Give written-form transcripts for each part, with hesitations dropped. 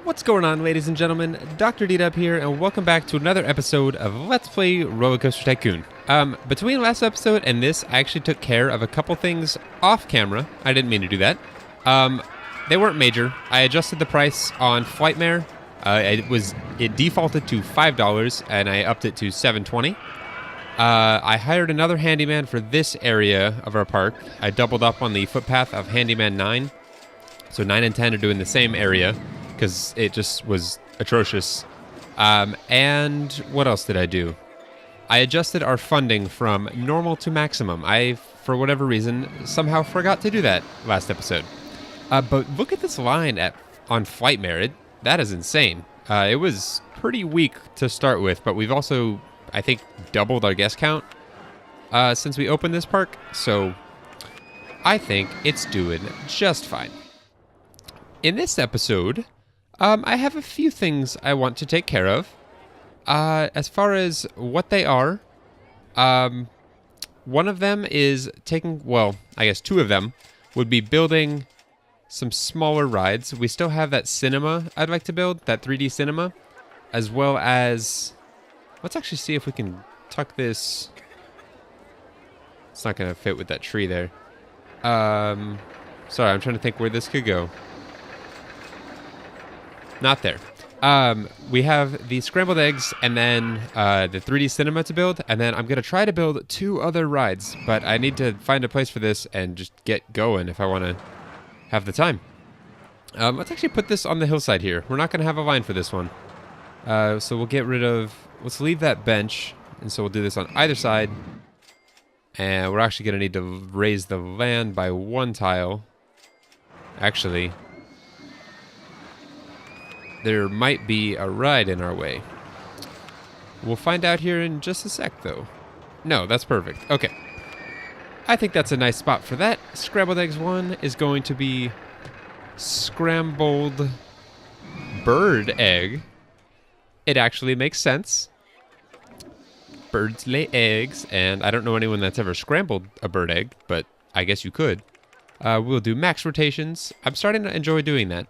What's going on, ladies and gentlemen? DoctorDDub here, and welcome back to another episode of Let's Play RollerCoaster Tycoon. Between last episode and this, I actually took care of a couple things off camera. I didn't mean to do that. They weren't major. I adjusted the price on Flightmare. It defaulted to $5, and I upped it to $7.20. I hired another handyman for this area of our park. I doubled up on the footpath of Handyman 9. So 9 and 10 are doing the same area, because it just was atrocious. And what else did I do? I adjusted our funding from normal to maximum. I, for whatever reason, somehow forgot to do that last episode. But look at this line on Flightmare. That is insane. It was pretty weak to start with, but we've also, I think, doubled our guest count since we opened this park. So I think it's doing just fine. In this episode, I have a few things I want to take care of. As far as what they are, one of them is I guess two of them would be building some smaller rides. We still have that cinema I'd like to build, that 3D cinema, as well as, let's actually see if we can tuck this. It's not going to fit with that tree there. Sorry, I'm trying to think where this could go. Not there. We have the Scrambled Eggs and then the 3D cinema to build, and then I'm going to try to build two other rides, but I need to find a place for this and just get going if I want to have the time. Let's actually put this on the hillside here. We're not going to have a line for this one. So we'll get rid of... Let's leave that bench, and so we'll do this on either side. And we're actually going to need to raise the land by one tile. Actually... there might be a ride in our way. We'll find out here in just a sec, though. No, that's perfect. Okay. I think that's a nice spot for that. Scrambled Eggs 1 is going to be Scrambled Bird Egg. It actually makes sense. Birds lay eggs, and I don't know anyone that's ever scrambled a bird egg, but I guess you could. We'll do max rotations. I'm starting to enjoy doing that.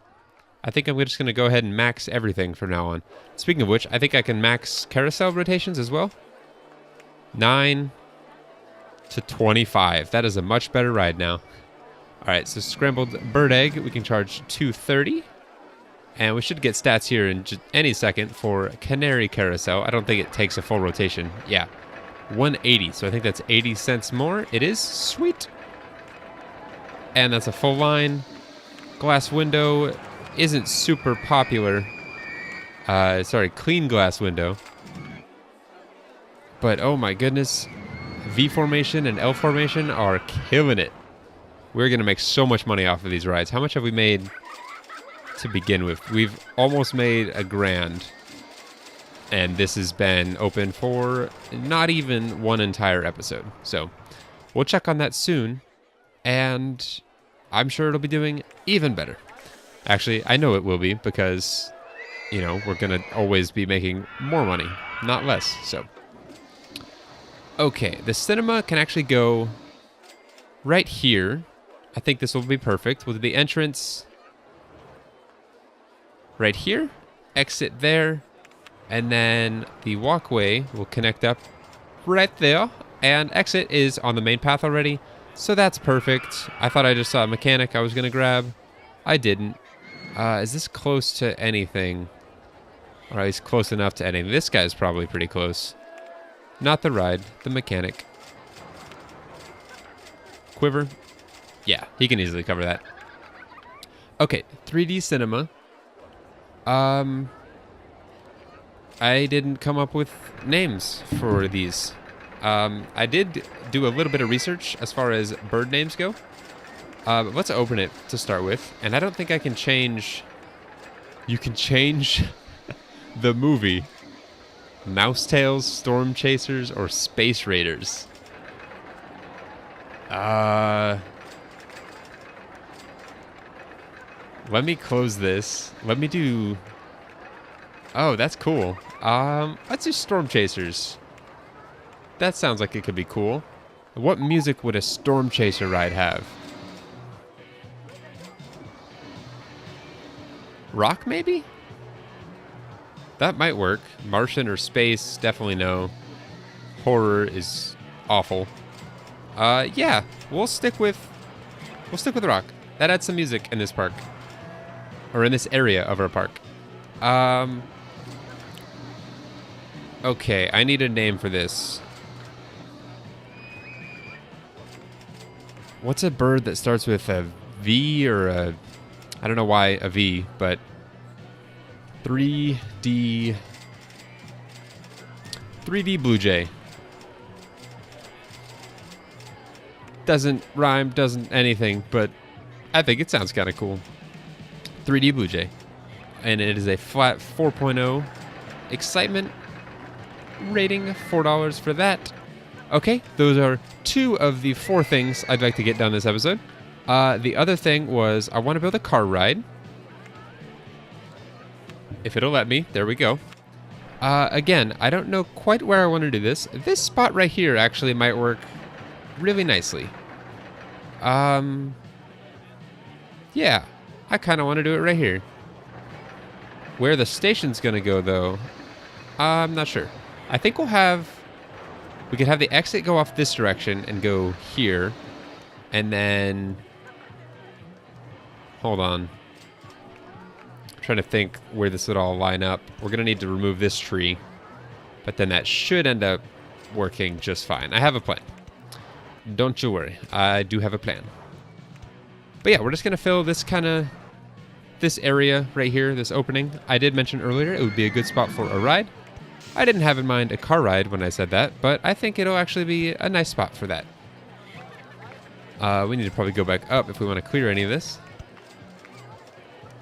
I think I'm just going to go ahead and max everything from now on. Speaking of which, I think I can max carousel rotations as well. 9 to 25. That is a much better ride now. All right, so Scrambled Bird Egg, we can charge $2.30. And we should get stats here in any second for Canary Carousel. I don't think it takes a full rotation. Yeah, 180. So I think that's 80 cents more. It is sweet. And that's a full line. Glass window isn't super popular. Clean glass window. But oh my goodness, V formation and L formation are killing it. We're gonna make so much money off of these rides. How much have we made to begin with? We've almost made $1,000, and this has been open for not even one entire episode. So we'll check on that soon, and I'm sure it'll be doing even better. Actually, I know it will be because, you know, we're going to always be making more money, not less. So, okay, the cinema can actually go right here. I think this will be perfect with the entrance right here, exit there, and then the walkway will connect up right there, and exit is on the main path already, so that's perfect. I thought I just saw a mechanic I was going to grab. I didn't. Is this close to anything? Or at least close enough to anything. This guy's probably pretty close. Not the ride, the mechanic. Quiver? Yeah, he can easily cover that. Okay, 3D cinema. I didn't come up with names for these. I did do a little bit of research as far as bird names go. But let's open it to start with. And I don't think I can change... You can change the movie. Mouse Tails, Storm Chasers, or Space Raiders. Let me close this. Let me do... Oh, that's cool. Let's do Storm Chasers. That sounds like it could be cool. What music would a Storm Chaser ride have? Rock, maybe? That might work. Martian or space, definitely no. Horror is awful. Yeah, we'll stick with rock. That adds some music in this park. Or in this area of our park. Okay, I need a name for this. What's a bird that starts with a V or a... I don't know why a V, but... 3D Blue Jay. Doesn't rhyme, doesn't anything, but I think it sounds kind of cool. 3D Blue Jay. And it is a flat 4.0 excitement rating, $4 for that. Okay, those are 2 of the 4 things I'd like to get done this episode. The other thing was I want to build a car ride. If it'll let me, there we go. Again, I don't know quite where I want to do this. This spot right here actually might work really nicely. Yeah, I kind of want to do it right here. Where the station's going to go, though, I'm not sure. I think we could have the exit go off this direction and go here. And then, hold on. I'm trying to think where this would all line up. We're going to need to remove this tree. But then that should end up working just fine. I have a plan. Don't you worry. I do have a plan. But yeah, we're just going to fill this area right here, this opening. I did mention earlier it would be a good spot for a ride. I didn't have in mind a car ride when I said that, but I think it'll actually be a nice spot for that. We need to probably go back up if we want to clear any of this.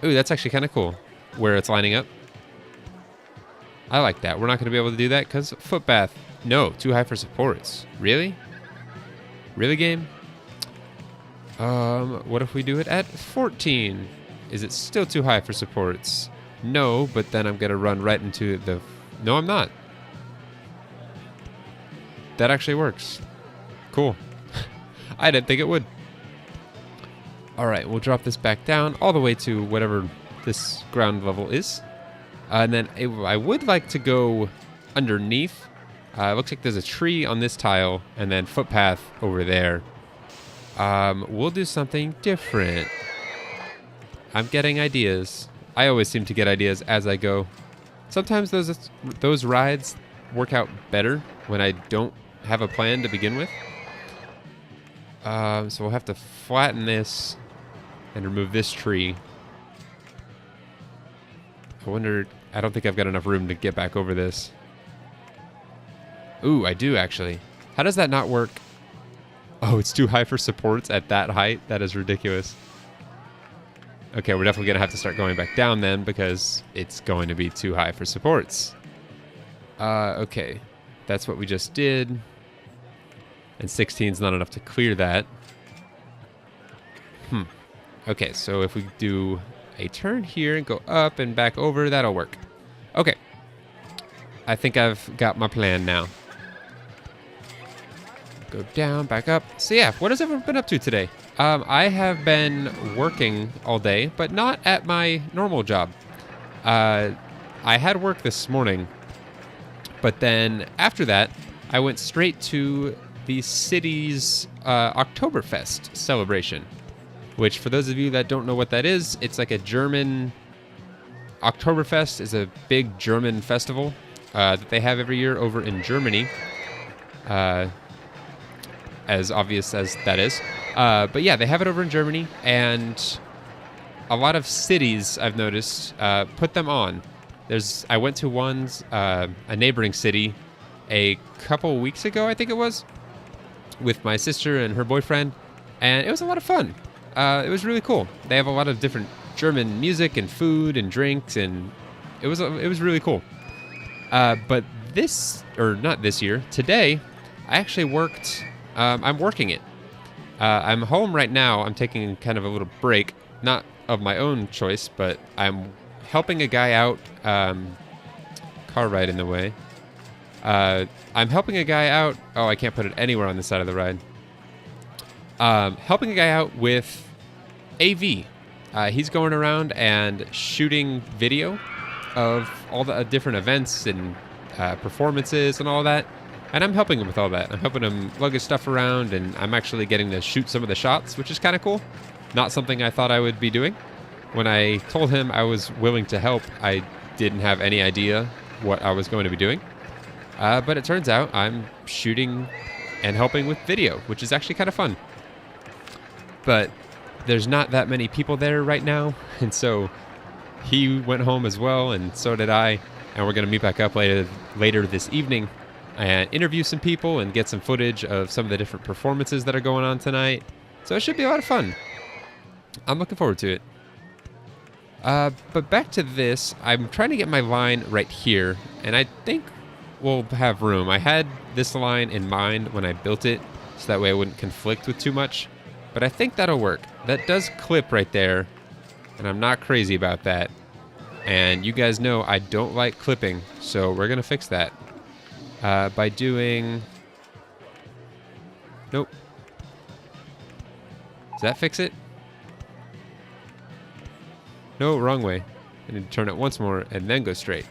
Ooh, that's actually kind of cool, where it's lining up. I like that. We're not going to be able to do that because footpath. No, too high for supports. Really? Really, game? What if we do it at 14? Is it still too high for supports? No, but then I'm going to run right into the... No, I'm not. That actually works. Cool. I didn't think it would. All right, we'll drop this back down all the way to whatever this ground level is. And then I would like to go underneath. It looks like there's a tree on this tile and then footpath over there. We'll do something different. I'm getting ideas. I always seem to get ideas as I go. Sometimes those rides work out better when I don't have a plan to begin with. So we'll have to flatten this and remove this tree. I don't think I've got enough room to get back over this. Ooh, I do actually. How does that not work? Oh, it's too high for supports at that height? That is ridiculous. Okay, we're definitely going to have to start going back down then because it's going to be too high for supports. Okay, that's what we just did. And 16 is not enough to clear that. Okay, so if we do a turn here and go up and back over, that'll work. Okay. I think I've got my plan now. Go down, back up. So yeah, what has everyone been up to today? I have been working all day, but not at my normal job. I had work this morning, but then after that, I went straight to the city's Oktoberfest celebration, which for those of you that don't know what that is, it's like a German... Oktoberfest is a big German festival that they have every year over in Germany. As obvious as that is. But yeah, they have it over in Germany, and a lot of cities, I've noticed, put them on. I went to a neighboring city a couple weeks ago, I think it was, with my sister and her boyfriend, and it was a lot of fun. It was really cool. They have a lot of different German music and food and drinks, and it was really cool. But not this year, today, I actually worked... I'm working it. I'm home right now. I'm taking kind of a little break, not of my own choice, but I'm helping a guy out. Car ride in the way. I'm helping a guy out. Oh, I can't put it anywhere on the side of the ride. Helping a guy out with AV. He's going around and shooting video of all the different events and performances and all that. And I'm helping him with all that. I'm helping him lug his stuff around, and I'm actually getting to shoot some of the shots, which is kind of cool. Not something I thought I would be doing. When I told him I was willing to help, I didn't have any idea what I was going to be doing. But it turns out I'm shooting and helping with video, which is actually kind of fun. But there's not that many people there right now, and so he went home as well, and so did I. And we're going to meet back up later this evening and interview some people and get some footage of some of the different performances that are going on tonight. So it should be a lot of fun. I'm looking forward to it. But back to this, I'm trying to get my line right here, and I think we'll have room. I had this line in mind when I built it, so that way I wouldn't conflict with too much. But I think that'll work. That does clip right there, and I'm not crazy about that. And you guys know I don't like clipping, so we're going to fix that. By doing... Nope. Does that fix it? No, wrong way. I need to turn it once more and then go straight.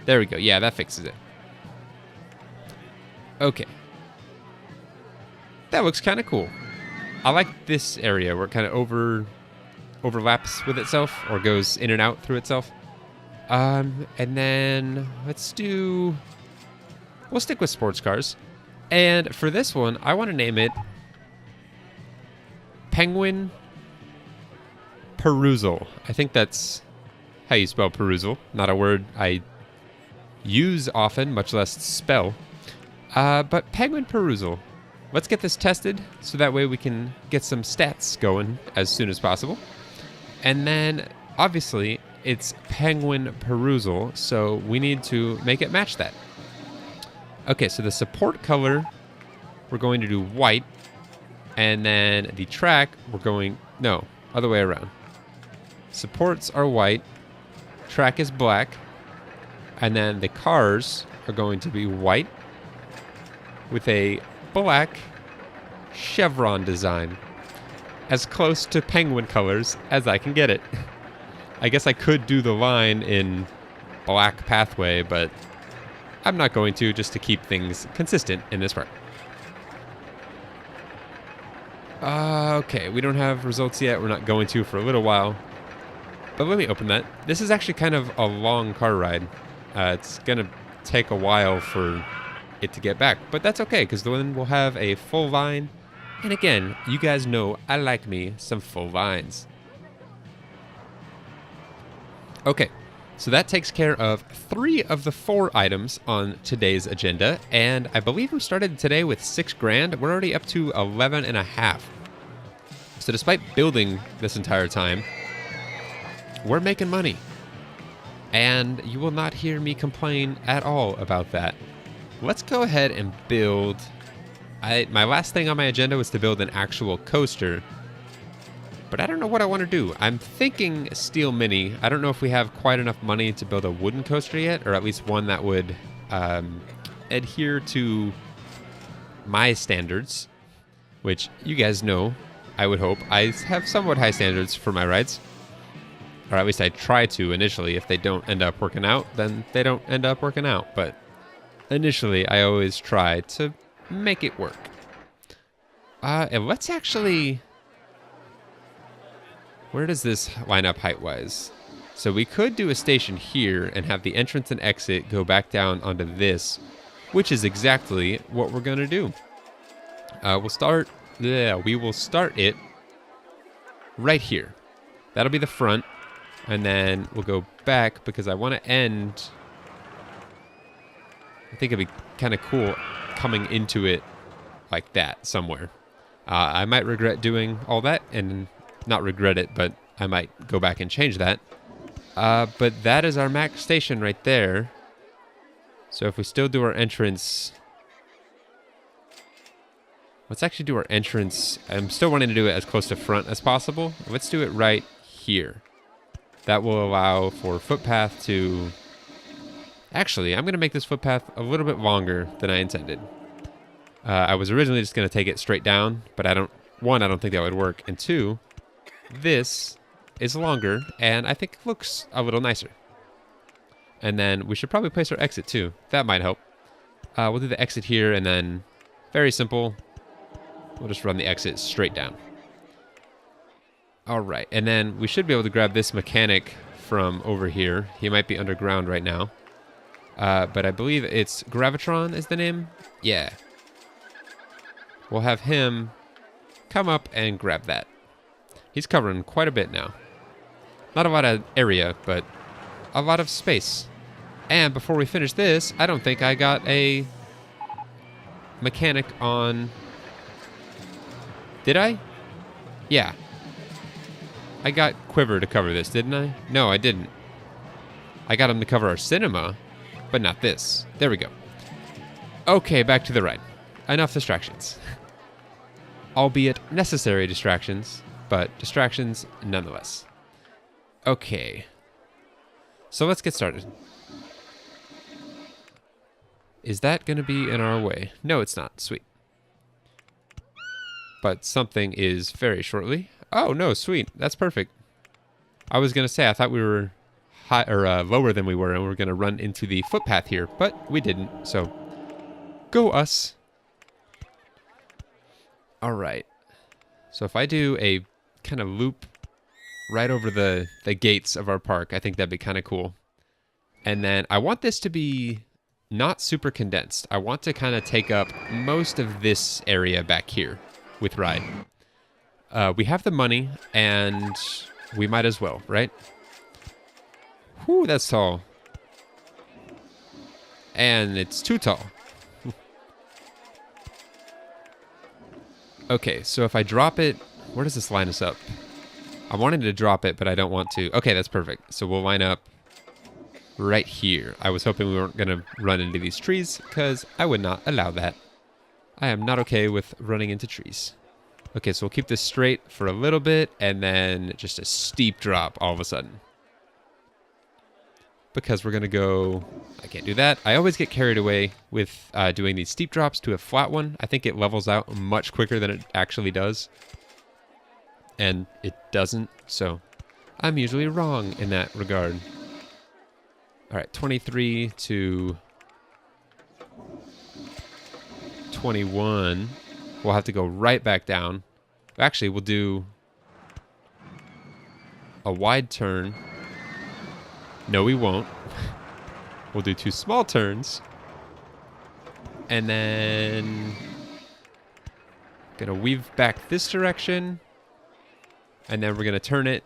There we go. Yeah, that fixes it. Okay. That looks kind of cool. I like this area where it kind of overlaps with itself or goes in and out through itself. And then we'll stick with sports cars. And for this one, I want to name it Penguin Perusal. I think that's how you spell perusal. Not a word I use often, much less spell. But Penguin Perusal. Let's get this tested so that way we can get some stats going as soon as possible. And then, obviously, it's Penguin Perusal, so we need to make it match that. Okay, so the support color, we're going to do white. And then the track, no, other way around. Supports are white, track is black, and then the cars are going to be white with a black chevron design. As close to penguin colors as I can get it. I guess I could do the line in black pathway, but I'm not going to, just to keep things consistent in this part. Okay, we don't have results yet. We're not going to for a little while. But let me open that. This is actually kind of a long car ride. It's going to take a while for it to get back. But that's okay, because then we'll have a full line. And again, you guys know I like me some full lines. Okay, so that takes care of 3 of the 4 items on today's agenda. And I believe we started today with $6,000. We're already up to 11.5. So despite building this entire time, we're making money. And you will not hear me complain at all about that. Let's go ahead and build... my last thing on my agenda was to build an actual coaster. But I don't know what I want to do. I'm thinking Steel Mini. I don't know if we have quite enough money to build a wooden coaster yet, or at least one that would adhere to my standards, which you guys know, I would hope. I have somewhat high standards for my rides. Or at least I try to initially. If they don't end up working out, then they don't end up working out. But initially, I always try to make it work. And let's actually... Where does this line up height-wise? So we could do a station here and have the entrance and exit go back down onto this, which is exactly what we're going to do. We will start it right here. That'll be the front, and then we'll go back because I want to end... I think it'd be kind of cool coming into it like that somewhere. I might regret doing all that, and not regret it, but I might go back and change that. But that is our max station right there. So if we still do our entrance... Let's actually do our entrance. I'm still wanting to do it as close to front as possible. Let's do it right here. That will allow for footpath to... Actually, I'm going to make this footpath a little bit longer than I intended. I was originally just going to take it straight down, but I don't think that would work. And 2, this is longer, and I think it looks a little nicer. And then we should probably place our exit too. That might help. We'll do the exit here, and then very simple. We'll just run the exit straight down. All right, and then we should be able to grab this mechanic from over here. He might be underground right now. But I believe it's Gravitron is the name. Yeah. We'll have him come up and grab that. He's covering quite a bit now. Not a lot of area, but a lot of space. And before we finish this, I don't think I got a mechanic on... Did I? Yeah. I got Quiver to cover this, didn't I? No, I didn't. I got him to cover our cinema, but not this. There we go. Okay, back to the ride. Enough distractions. Albeit necessary distractions, but distractions nonetheless. Okay. So let's get started. Is that going to be in our way? No, it's not. Sweet. But something is very shortly. Oh, no, sweet. That's perfect. I was going to say, I thought we were high, or lower than we were, and we were going to run into the footpath here, but we didn't, so go us. All right. So if I do a kind of loop right over the gates of our park, I think that'd be kind of cool. And then I want this to be not super condensed. I want to kind of take up most of this area back here with ride. We have the money, and we might as well, right? Whew, that's tall. And it's too tall. Okay, so if I drop it, where does this line us up? I wanted to drop it, but I don't want to. Okay, that's perfect. So we'll line up right here. I was hoping we weren't going to run into these trees, because I would not allow that. I am not okay with running into trees. Okay, so we'll keep this straight for a little bit, and then just a steep drop all of a sudden. Because we're going to go... I can't do that. I always get carried away with doing these steep drops to a flat one. I think it levels out much quicker than it actually does. And it doesn't, so I'm usually wrong in that regard. All right, 23 to 21. We'll have to go right back down. Actually, we'll do a wide turn. No, we won't. We'll do 2 small turns. And then... gonna weave back this direction. And then we're gonna turn it.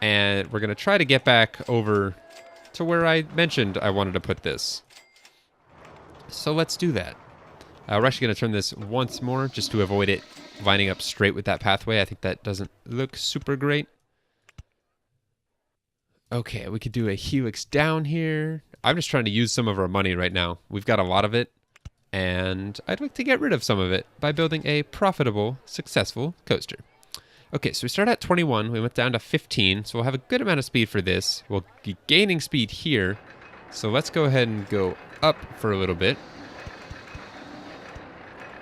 And we're gonna try to get back over to where I mentioned I wanted to put this. So let's do that. We're actually going to turn this once more just to avoid it lining up straight with that pathway. I think that doesn't look super great. Okay, we could do a helix down here. I'm just trying to use some of our money right now. We've got a lot of it, and I'd like to get rid of some of it by building a profitable, successful coaster. Okay, so we start at 21. We went down to 15, so we'll have a good amount of speed for this. We'll be gaining speed here, so let's go ahead and go up for a little bit.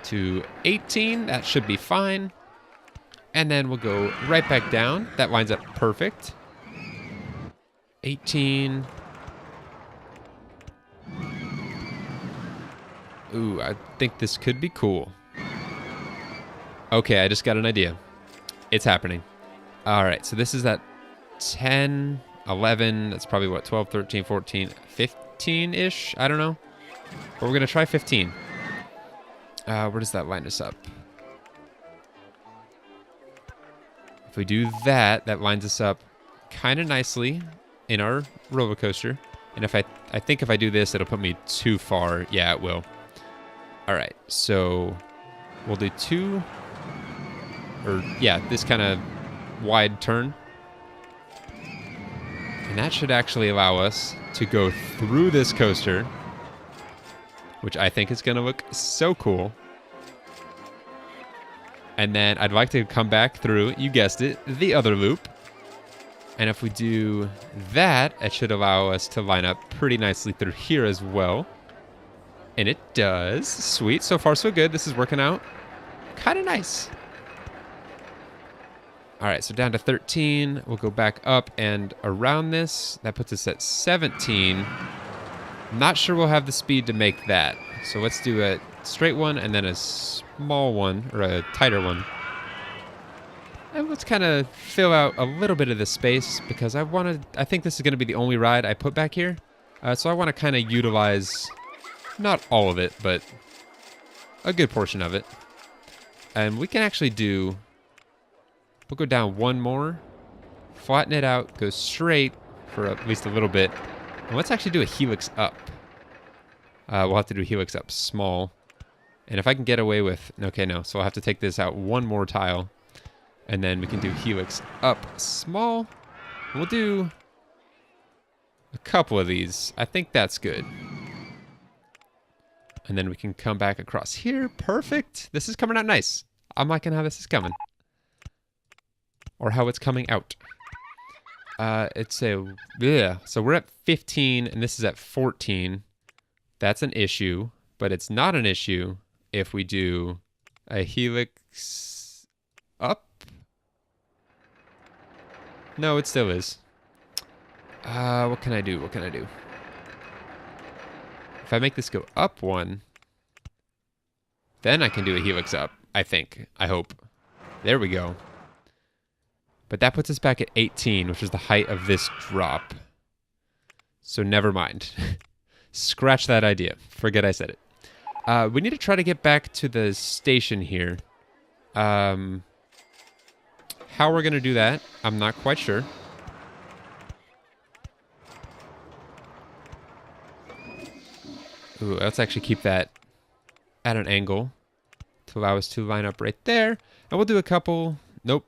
To 18, that should be fine. And then we'll go right back down. That lines up perfect. 18. Ooh, I think this could be cool. Okay, I just got an idea. It's happening. All right, so this is at 10, 11. That's probably what, 12, 13, 14, 15-ish? I don't know. But we're going to try 15. Where does that line us up? If we do that, that lines us up kind of nicely in our roller coaster. And if I think if I do this, it'll put me too far. Yeah, it will. All right, so we'll do 2, or yeah, this kind of wide turn. And that should actually allow us to go through this coaster, which I think is going to look so cool. And then I'd like to come back through, you guessed it, the other loop. And if we do that, it should allow us to line up pretty nicely through here as well. And it does. Sweet. So far, so good. This is working out kind of nice. All right, so down to 13. We'll go back up and around this. That puts us at 17. Not sure we'll have the speed to make that. So let's do a straight one and then a small one, or a tighter one. And let's kind of fill out a little bit of the space because I think this is going to be the only ride I put back here. So I want to kind of utilize, not all of it, but a good portion of it. And we can actually do, we'll go down one more, flatten it out, go straight for at least a little bit. And let's actually do a helix up. We'll have to do helix up small. And if I can get away with, okay, no. So I'll have to take this out one more tile. And then we can do helix up small. We'll do a couple of these. I think that's good. And then we can come back across here. Perfect. This is coming out nice. I'm liking how this is coming. Or how it's coming out. It's a, yeah. So we're at 15 and this is at 14. That's an issue, but it's not an issue if we do a helix up. No, it still is. What can I do? What can I do? If I make this go up one, then I can do a helix up, I think. I hope. There we go. But that puts us back at 18, which is the height of this drop. So never mind. Scratch that idea. Forget I said it. We need to try to get back to the station here. How we're going to do that, I'm not quite sure. Ooh, let's actually keep that at an angle to allow us to line up right there. And we'll do a couple. Nope.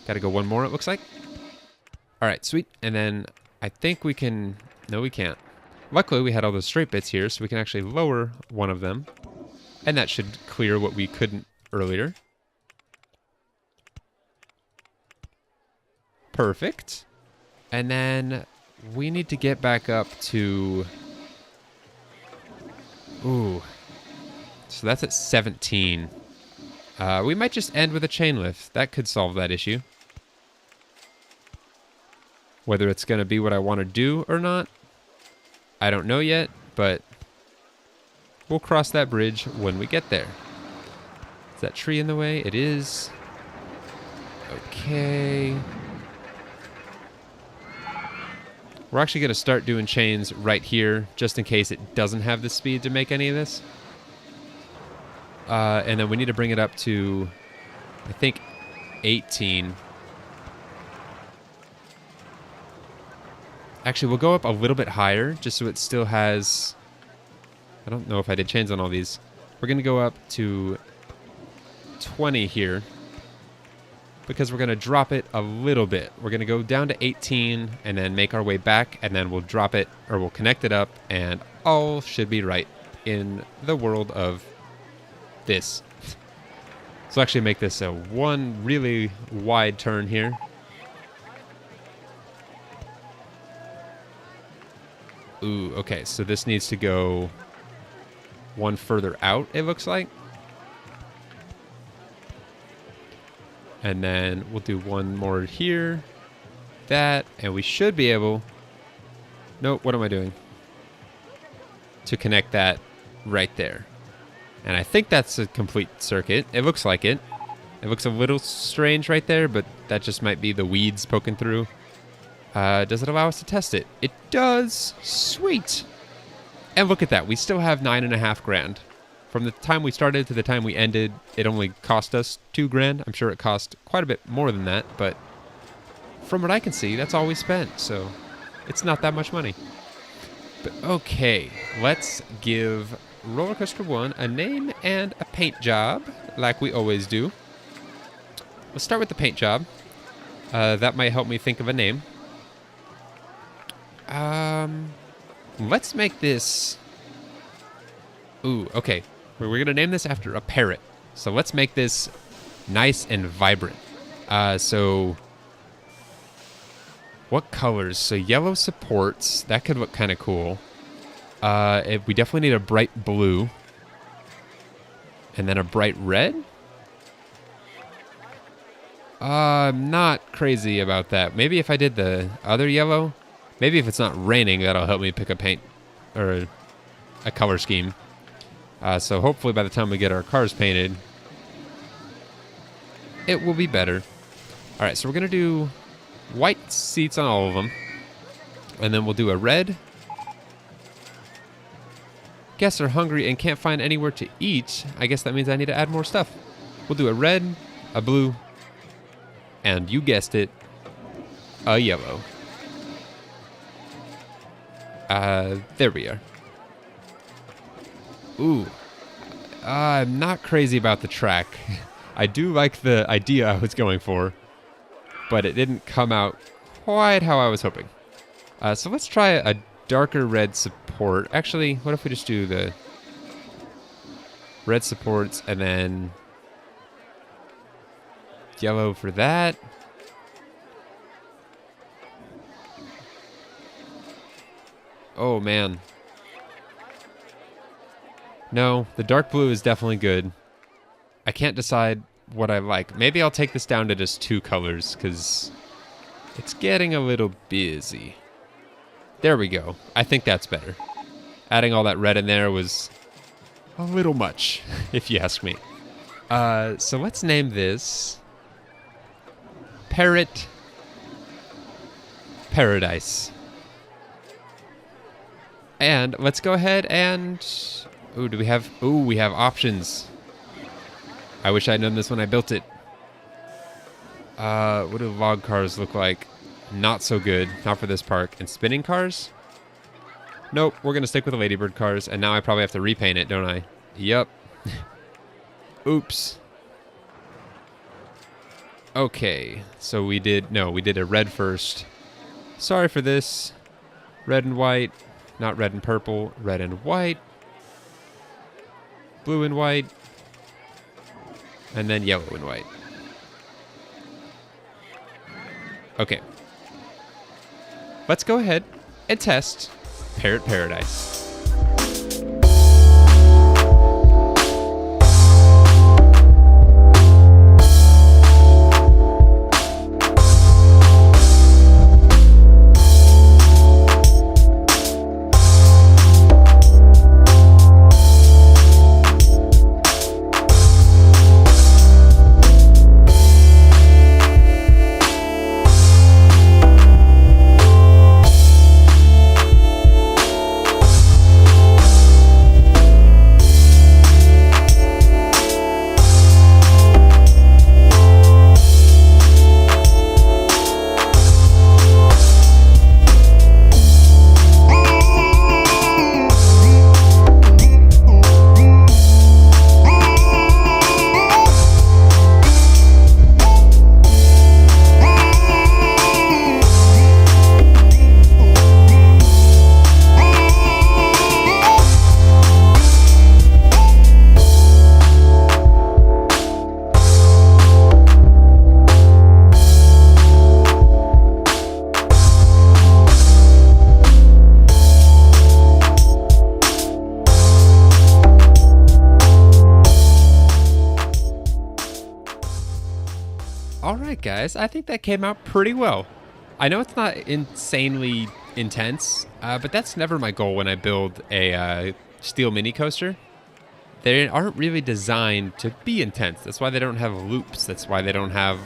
Got to go one more, it looks like. All right, sweet. And then I think we can... No, we can't. Luckily, we had all those straight bits here, so we can actually lower one of them. And that should clear what we couldn't earlier. Perfect. And then we need to get back up to... Ooh. So that's at 17. We might just end with a chain lift. That could solve that issue. Whether it's going to be what I want to do or not, I don't know yet, but we'll cross that bridge when we get there. Is that tree in the way? It is. Okay. We're actually going to start doing chains right here, just in case it doesn't have the speed to make any of this. And then we need to bring it up to, I think, 18. Actually, we'll go up a little bit higher, just so it still has... I don't know if I did chains on all these. We're going to go up to 20 here, because we're going to drop it a little bit. We're going to go down to 18, and then make our way back, and then we'll drop it, or we'll connect it up, and all should be right in the world of this. So actually make this a one really wide turn here. Ooh, okay, so this needs to go one further out, it looks like. And then we'll do one more here. That, and we should be able... Nope, what am I doing? To connect that right there. And I think that's a complete circuit. It looks like it. It looks a little strange right there, but that just might be the weeds poking through. Does it allow us to test it? It does. Sweet. And look at that. We still have $9.5 grand. From the time we started to the time we ended, it only cost us $2 grand. I'm sure it cost quite a bit more than that, but from what I can see, that's all we spent. So it's not that much money. But okay, let's give RollerCoaster 1 a name and a paint job, like we always do. Let's start with the paint job. That might help me think of a name. Let's make this... Ooh, okay. We're going to name this after a parrot. So let's make this nice and vibrant. So what colors? So yellow supports. That could look kind of cool. We definitely need a bright blue. And then a bright red. I'm not crazy about that. Maybe if I did the other yellow, maybe if it's not raining, that'll help me pick a paint or a color scheme. So hopefully by the time we get our cars painted, it will be better. All right, so we're gonna do white seats on all of them, and then we'll do a red. Guests are hungry and can't find anywhere to eat. I guess that means I need to add more stuff. We'll do a red, a blue, and you guessed it, a yellow. There we are. Ooh, I'm not crazy about the track. I do like the idea I was going for, but it didn't come out quite how I was hoping. So let's try a darker red support. Actually, what if we just do the red supports and then yellow for that? Oh man. No, the dark blue is definitely good. I can't decide what I like. Maybe I'll take this down to just 2 colors because it's getting a little busy. There we go. I think that's better. Adding all that red in there was a little much, if you ask me. So let's name this Parrot Paradise. And let's go ahead and... Ooh, do we have... Ooh, we have options. I wish I'd known this when I built it. What do log cars look like? Not so good. Not for this park. And spinning cars? Nope, we're going to stick with the ladybird cars. And now I probably have to repaint it, don't I? Yep. Oops. Okay, so we did a red first. Sorry for this. Red and white. Not red and purple. Red and white. Blue and white. And then yellow and white. Okay. Let's go ahead and test Parrot Paradise. Alright guys, I think that came out pretty well. I know it's not insanely intense, but that's never my goal when I build a steel mini coaster. They aren't really designed to be intense. That's why they don't have loops. That's why they don't have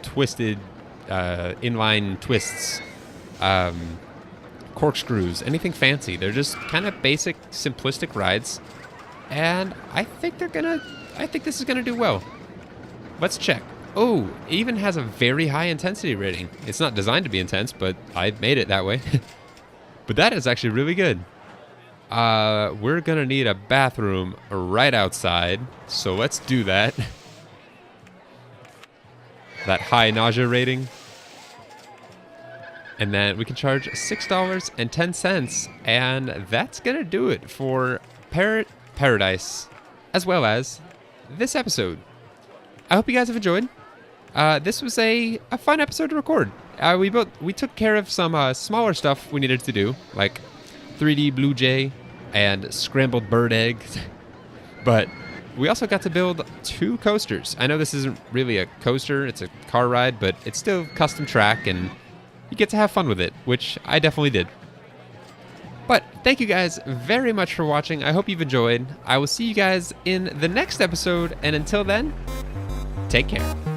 twisted inline twists, corkscrews, anything fancy. They're just kind of basic, simplistic rides, and I think this is gonna do well. Let's check. Oh, it even has a very high intensity rating. It's not designed to be intense, but I made it that way. But that is actually really good. We're gonna need a bathroom right outside, so let's do that. That high nausea rating. And then we can charge $6.10, and that's gonna do it for Parrot Paradise, as well as this episode. I hope you guys have enjoyed. This was a fun episode to record. We took care of some smaller stuff we needed to do, like 3D Blue Jay and Scrambled Bird Eggs. But We also got to build 2 coasters. I know this isn't really a coaster, it's a car ride, but it's still custom track and you get to have fun with it, which I definitely did. But thank you guys very much for watching. I hope you've enjoyed. I will see you guys in the next episode, and until then, take care.